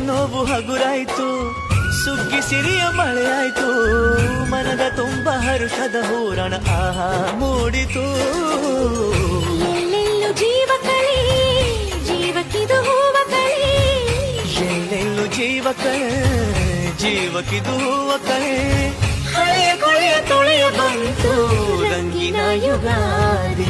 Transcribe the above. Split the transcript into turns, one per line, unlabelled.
ನೋವು ಹಗುರಾಯ್ತು, ಸುಗ್ಗಿ ಸಿರಿಯ ಮಳೆ ಆಯ್ತು, ಮನದ ತುಂಬ ಹರುಷದ ಹೂರಣ ಆಹಾ ಮೂಡಿತು.
ಎಲ್ಲೆಲ್ಲೂ ಜೀವ ಕಳೆ, ಜೀವಕ್ಕಿದು ಹೂವ ಕಳೆ.
ಎಲ್ಲೆಲ್ಲೂ ಜೀವ ಕಳೆ, ಜೀವಕ್ಕಿದು ಹೂವ ಕಳೆ. ಹಳೆಯ ಕೊಳೆಯ ತೊಳೆಯ ಬಂತು ರಂಗಿನ ಯುಗಾದಿ.